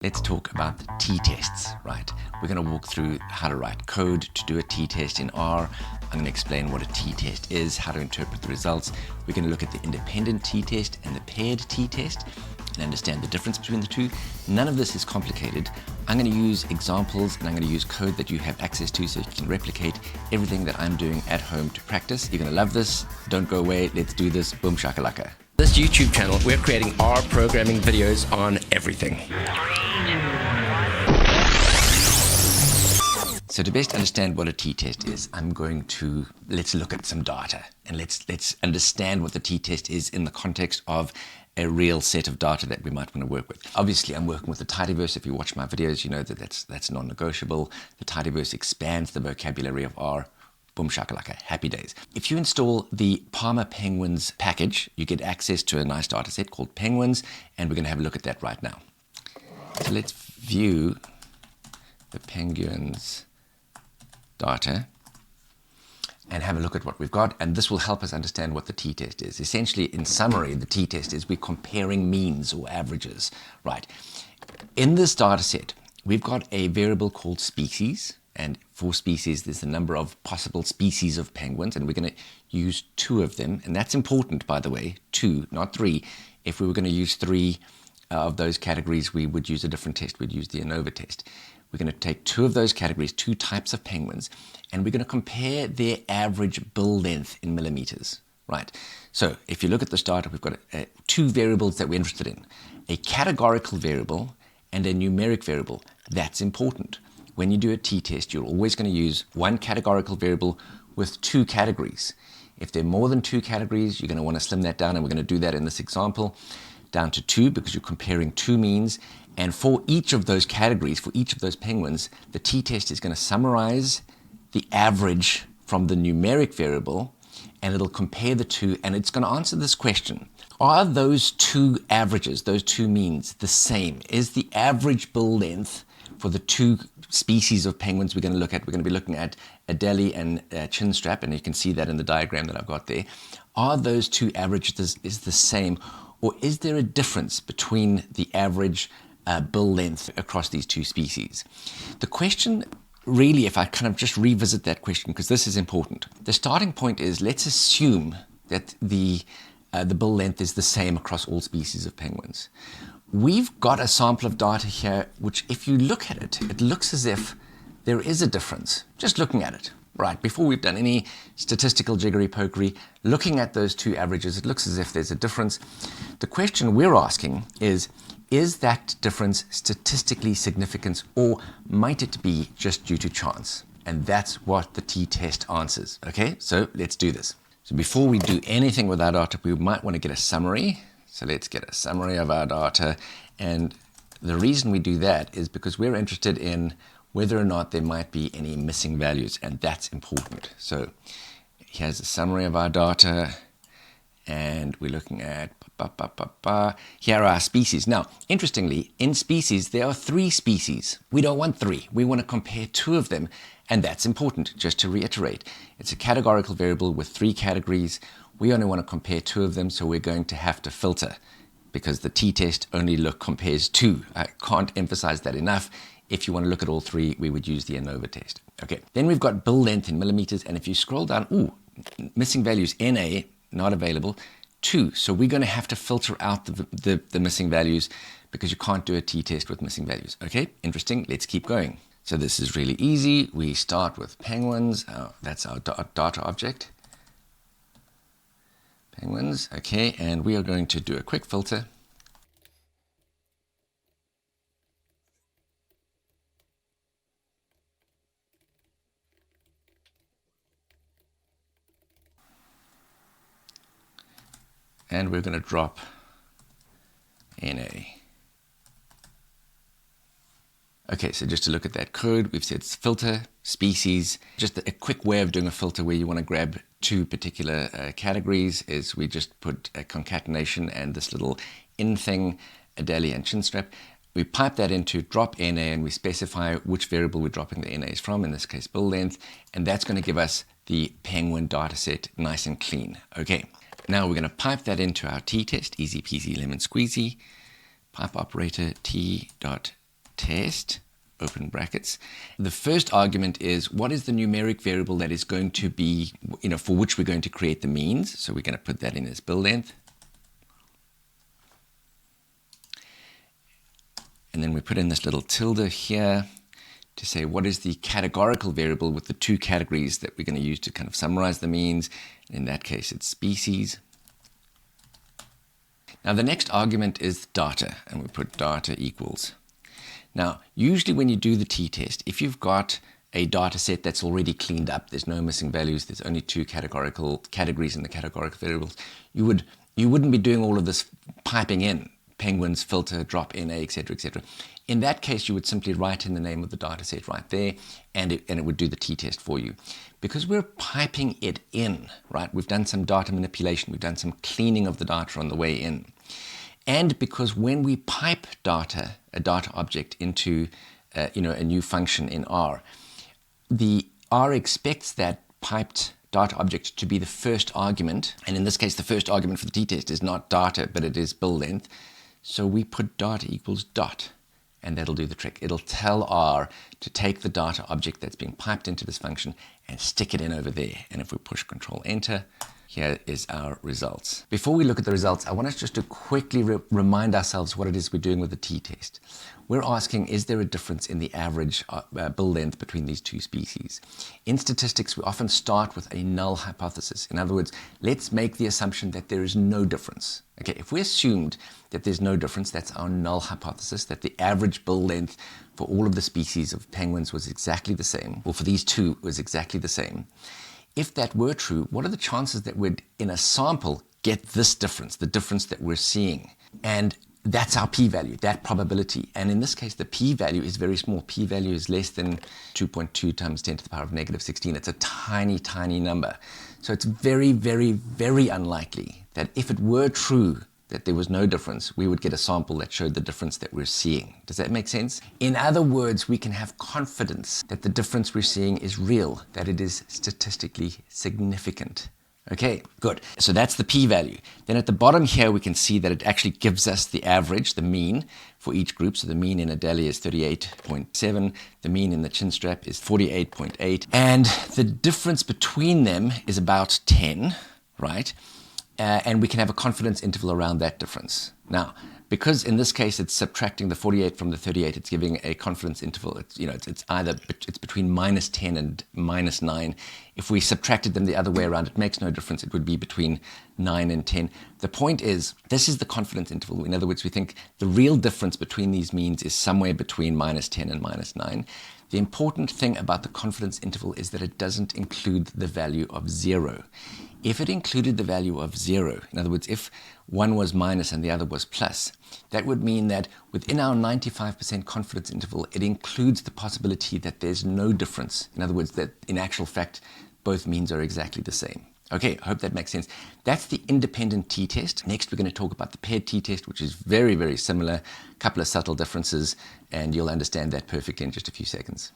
Let's talk about the t-tests, right? We're going to walk through how to write code to do a t-test in R. I'm going to explain what a t-test is, how to interpret the results. We're going to look at the independent t-test and the paired t-test and understand the difference between the two. None of this is complicated. I'm going to use examples and I'm going to use code that you have access to so you can replicate everything that I'm doing at home to practice. You're going to love this. Don't go away. Let's do this. Boom shakalaka. This YouTube channel, we're creating R programming videos on everything. So to best understand what a t-test is, let's look at some data and let's understand what the t-test is in the context of a real set of data that we might want to work with. Obviously, I'm working with the tidyverse. If you watch my videos, you know that that's non-negotiable. The tidyverse expands the vocabulary of R. Boom shakalaka, happy days. If you install the Palmer Penguins package, you get access to a nice data set called Penguins, and we're going to have a look at that right now. So let's view the Penguins data and have a look at what we've got, and this will help us understand what the t-test is. Essentially, in summary, the t-test is we're comparing means or averages, right? In this data set, we've got a variable called species, and for species, there's the number of possible species of penguins, and we're going to use 2 of them, and that's important, by the way, 2, not 3. If we were going to use 3 of those categories, we would use a different test. We'd use the ANOVA test. We're going to take 2 of those categories, 2 types of penguins, and we're going to compare their average bill length in millimeters, right? So if you look at this data, we've got 2 variables that we're interested in, a categorical variable and a numeric variable. That's important. When you do a t-test, you're always going to use 1 categorical variable with 2 categories. If there are more than 2 categories, you're going to want to slim that down, and we're going to do that in this example, down to 2 because you're comparing 2 means. And for each of those categories, for each of those penguins, the t-test is going to summarize the average from the numeric variable, and it'll compare the 2, and it's going to answer this question. Are those 2 averages, those 2 means, the same? Is the average bill length for the 2 species of penguins we're going to look at? We're going to be looking at Adelie and Chinstrap, and you can see that in the diagram that I've got there. Are those 2 averages is the same, or is there a difference between the average bill length across these 2 species? The question really, if I kind of just revisit that question, because this is important, the starting point is, let's assume that the bill length is the same across all species of penguins. We've got a sample of data here, which if you look at it, it looks as if there is a difference, just looking at it. Right, before we've done any statistical jiggery-pokery, looking at those 2 averages, it looks as if there's a difference. The question we're asking is that difference statistically significant, or might it be just due to chance? And that's what the t-test answers, okay? So let's do this. So before we do anything with our data, we might want to get a summary. So let's get a summary of our data. And the reason we do that is because we're interested in whether or not there might be any missing values, and that's important. So here's a summary of our data, and we're looking at, here are our species. Now, interestingly, in species, there are 3 species. We don't want 3. We want to compare 2 of them, and that's important, just to reiterate. It's a categorical variable with 3 categories. We only want to compare 2 of them, so we're going to have to filter, because the t-test only compares 2. I can't emphasize that enough. If you want to look at all 3, we would use the ANOVA test. Okay, then we've got bill length in millimeters, and if you scroll down, missing values, NA, not available, 2. So we're going to have to filter out the missing values, because you can't do a t-test with missing values. Okay, interesting. Let's keep going. So this is really easy. We start with penguins. That's our data object. Penguins, okay, and we are going to do a quick filter. And we're going to drop NA. Okay, so just to look at that code, we've said filter, species. Just a quick way of doing a filter where you want to grab 2 particular categories is we just put a concatenation and this little in thing, Adelie and Chinstrap. We pipe that into drop NA, and we specify which variable we're dropping the NAs from, in this case bill length, and that's going to give us the penguin data set nice and clean. Okay. Now we're going to pipe that into our t-test, easy peasy lemon squeezy. Pipe operator t dot test, open brackets. The first argument is what is the numeric variable that is going to be, for which we're going to create the means. So we're going to put that in as build length. And then we put in this little tilde here to say what is the categorical variable with the two categories that we're going to use to kind of summarize the means. In that case, it's species. Now the next argument is data, and we put data equals. Now, usually when you do the t-test, if you've got a data set that's already cleaned up, there's no missing values, there's only two categories in the categorical variables, you wouldn't be doing all of this piping in, penguins, filter, drop NA, etc., etc. In that case, you would simply write in the name of the data set right there, and it would do the t-test for you. Because we're piping it in, right? We've done some data manipulation, we've done some cleaning of the data on the way in. And because when we pipe data, a data object into a new function in R, the R expects that piped data object to be the first argument. And in this case, the first argument for the t-test is not data, but it is build length. So we put data equals dot, and that'll do the trick. It'll tell R to take the data object that's being piped into this function and stick it in over there. And if we push Control Enter, here is our results. Before we look at the results, I want us just to quickly remind ourselves what it is we're doing with the t-test. We're asking, is there a difference in the average build length between these two species? In statistics, we often start with a null hypothesis. In other words, let's make the assumption that there is no difference. Okay, if we assumed that there's no difference, that's our null hypothesis, that the average build length for all of the species of penguins was exactly the same, or for these two was exactly the same. If that were true, what are the chances that we'd, in a sample, get this difference, the difference that we're seeing? And that's our p-value, that probability. And in this case, the p-value is very small. P-value is less than 2.2 times 10 to the power of negative 16. It's a tiny, tiny number. So it's very, very, very unlikely that if it were true that there was no difference, we would get a sample that showed the difference that we're seeing. Does that make sense? In other words, we can have confidence that the difference we're seeing is real, that it is statistically significant. Okay, good. So that's the p-value. Then at the bottom here, we can see that it actually gives us the average, the mean for each group. So the mean in Adelia is 38.7. The mean in the chinstrap is 48.8. And the difference between them is about 10, right? And we can have a confidence interval around that difference. Now, because in this case it's subtracting the 48 from the 38, it's giving a confidence interval. It's between minus 10 and minus 9. If we subtracted them the other way around, it makes no difference. It would be between 9 and 10. The point is, this is the confidence interval. In other words, we think the real difference between these means is somewhere between minus 10 and minus 9. The important thing about the confidence interval is that it doesn't include the value of 0. If it included the value of 0, in other words, if one was minus and the other was plus, that would mean that within our 95% confidence interval, it includes the possibility that there's no difference. In other words, that in actual fact, both means are exactly the same. Okay, I hope that makes sense. That's the independent t-test. Next, we're going to talk about the paired t-test, which is very, very similar. A couple of subtle differences, and you'll understand that perfectly in just a few seconds.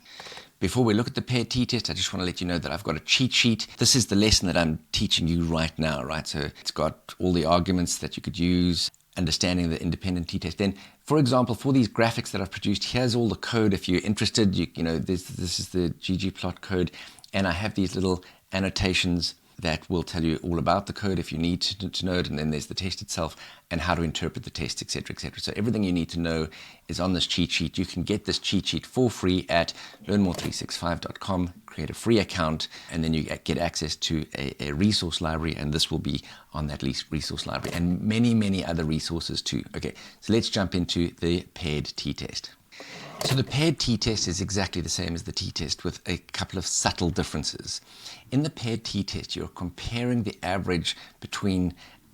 Before we look at the paired t-test, I just want to let you know that I've got a cheat sheet. This is the lesson that I'm teaching you right now, right? So it's got all the arguments that you could use, understanding the independent t-test. Then, for example, for these graphics that I've produced, here's all the code. If you're interested, this is the ggplot code, and I have these little annotations that will tell you all about the code if you need to know it, and then there's the test itself and how to interpret the test, etc., etc. So everything you need to know is on this cheat sheet. You can get this cheat sheet for free at learnmore365.com, create a free account, and then you get access to a resource library, and this will be on that resource library, and many, many other resources too. Okay, so let's jump into the paired t-test. So the paired t-test is exactly the same as the t-test with a couple of subtle differences. In the paired t-test, you're comparing the average between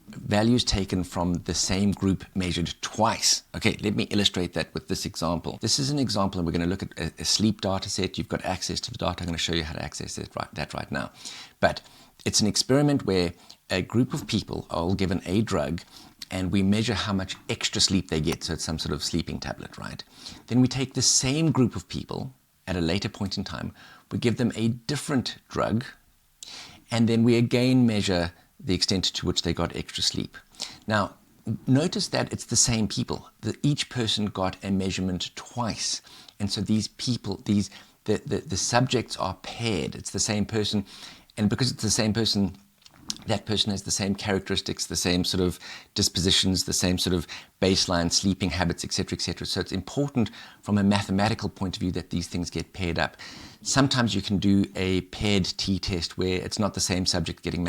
values taken from the same group measured twice. Okay, let me illustrate that with this example. This is an example, and we're going to look at a sleep data set. You've got access to the data. I'm going to show you how to access that right now. But it's an experiment where a group of people are all given a drug, and we measure how much extra sleep they get. So it's some sort of sleeping tablet, right? Then we take the same group of people at a later point in time, we give them a different drug, and then we again measure the extent to which they got extra sleep. Now, notice that it's the same people, that each person got a measurement twice. And so these people, the subjects are paired. It's the same person. And because it's the same person, that person has the same characteristics, the same sort of dispositions, the same sort of baseline sleeping habits, etc., etc. So it's important from a mathematical point of view that these things get paired up. Sometimes you can do a paired t-test where it's not the same subject getting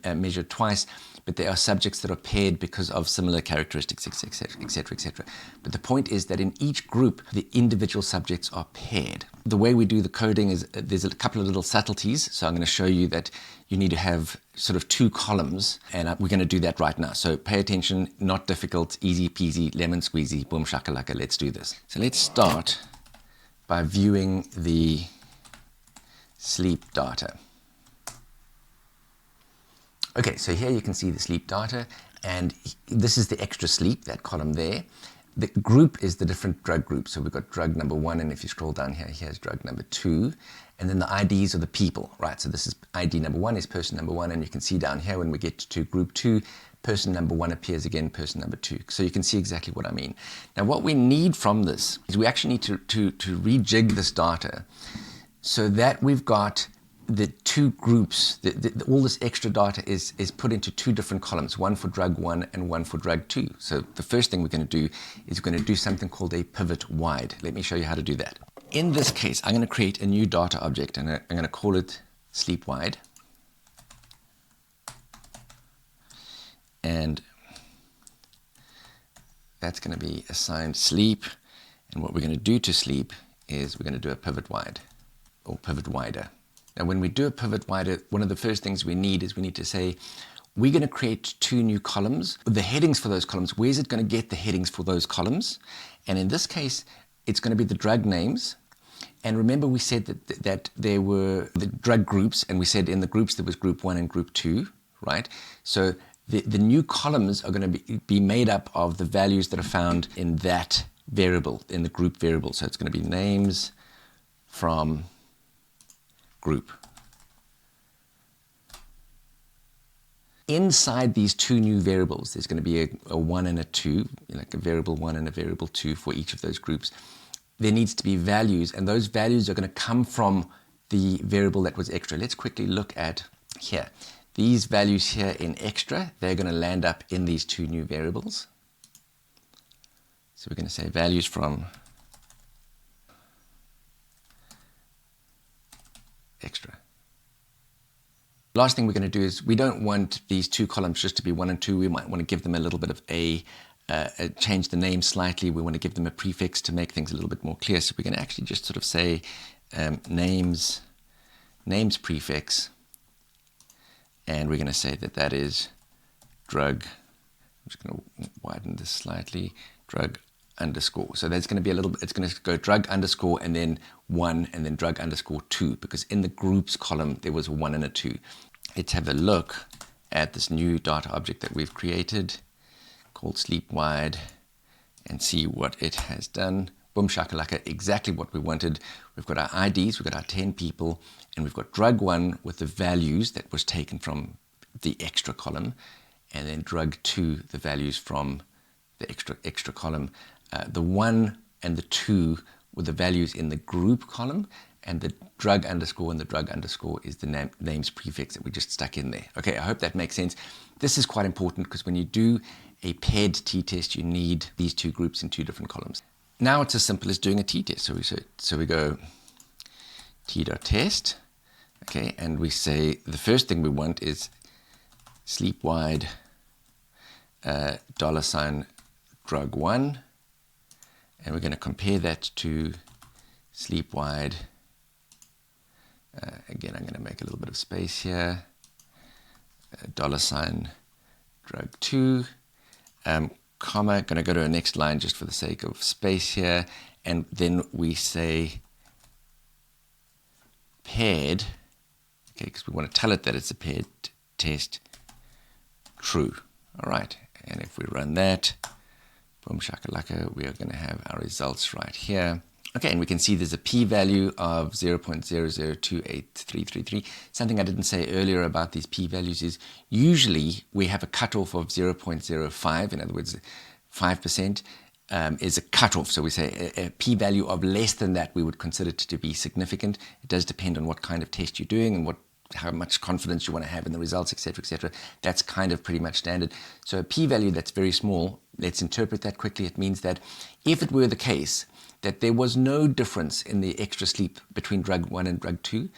measured twice, but there are subjects that are paired because of similar characteristics, etc., etc., etc. But the point is that in each group, the individual subjects are paired. The way we do the coding is there's a couple of little subtleties. So I'm going to show you that you need to have sort of two columns, and we're going to do that right now. So pay attention, not difficult, easy peasy, lemon squeezy, boom shakalaka, let's do this. So let's start by viewing the sleep data. Okay, so here you can see the sleep data, and this is the extra sleep, that column there. The group is the different drug groups. So we've got drug number 1, and if you scroll down here, here's drug number 2. And then the IDs are the people, right? So this is ID number 1 is person number 1, and you can see down here when we get to group 2, person number 1 appears again, person number 2. So you can see exactly what I mean. Now what we need from this is we actually need to rejig this data so that we've got the two groups, all this extra data is put into two different columns, one for drug 1 and one for drug 2. So the first thing we're going to do is we're going to do something called a pivot wide. Let me show you how to do that. In this case, I'm going to create a new data object, and I'm going to call it sleep wide. And that's going to be assigned sleep. And what we're going to do to sleep is we're going to do a pivot wide, or pivot wider. Now, when we do a pivot wider, one of the first things we need is we need to say, we're going to create two new columns. The headings for those columns, where's it going to get the headings for those columns? And in this case, it's going to be the drug names. And remember, we said that there were the drug groups, and we said in the groups there was group 1 and group 2, right? So the new columns are going to be made up of the values that are found in that variable, in the group variable. So it's going to be names from group. Inside these two new variables, there's going to be a 1 and a 2, like a variable 1 and a variable 2 for each of those groups. There needs to be values, and those values are going to come from the variable that was extra. Let's quickly look at here. These values here in extra, they're going to land up in these two new variables. So we're going to say values from extra. Last thing we're going to do is we don't want these two columns just to be 1 and 2. We might want to give them a little bit of change the name slightly. We want to give them a prefix to make things a little bit more clear. So we're going to actually just sort of say names prefix, and we're going to say that is drug. I'm just going to widen this slightly. Drug underscore. So there's going to be a little bit, it's going to go drug underscore and then 1 and then drug underscore 2, because in the groups column there was a 1 and a 2. Let's have a look at this new data object that we've created called sleep wide and see what it has done. Boom shakalaka, exactly what we wanted. We've got our IDs, we've got our 10 people, and we've got drug 1 with the values that was taken from the extra column, and then drug 2, the values from the extra column. The 1 and the 2 were the values in the group column, and the drug underscore and the drug underscore is the names prefix that we just stuck in there. Okay, I hope that makes sense. This is quite important because when you do a paired t-test, you need these two groups in two different columns. Now it's as simple as doing a t-test. So we go t.test, okay, and we say the first thing we want is sleep wide $ drug 1, and we're going to compare that to sleep wide. Again, I'm going to make a little bit of space here. $ drug 2, comma, going to go to a next line just for the sake of space here, and then we say paired, okay, because we want to tell it that it's a paired test, true. All right, and if we run that, boom shakalaka, we are going to have our results right here. Okay, and we can see there's a p-value of 0.00283333. Something I didn't say earlier about these p-values is usually we have a cutoff of 0.05, in other words, 5%. Is a cutoff. So we say a p-value of less than that we would consider it to be significant. It does depend on what kind of test you're doing and how much confidence you want to have in the results, etc., etc. That's kind of pretty much standard. So a p-value that's very small, let's interpret that quickly. It means that if it were the case that there was no difference in the extra sleep between drug 1 and drug 2,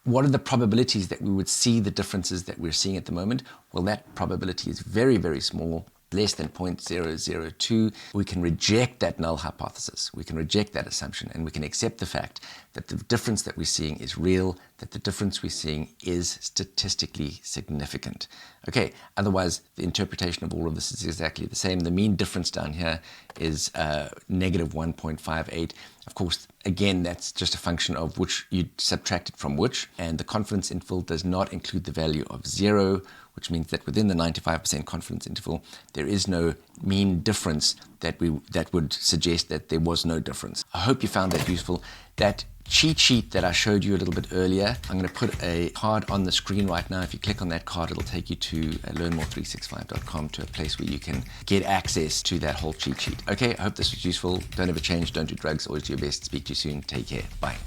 what are the probabilities that we would see the differences that we're seeing at the moment? Well, that probability is very, very small, less than 0.002. We can reject that null hypothesis. We can reject that assumption, and we can accept the fact that the difference that we're seeing is real, that the difference we're seeing is statistically significant. Okay, otherwise the interpretation of all of this is exactly the same. The mean difference down here is negative 1.58. Of course, again, that's just a function of which you subtracted from which, and the confidence interval does not include the value of 0, which means that within the 95% confidence interval, there is no mean difference that would suggest that there was no difference. I hope you found that useful. That cheat sheet that I showed you a little bit earlier, I'm going to put a card on the screen right now. If you click on that card, it'll take you to learnmore365.com, to a place where you can get access to that whole cheat sheet. Okay, I hope this was useful. Don't ever change, don't do drugs, always do your best. Speak to you soon. Take care. Bye.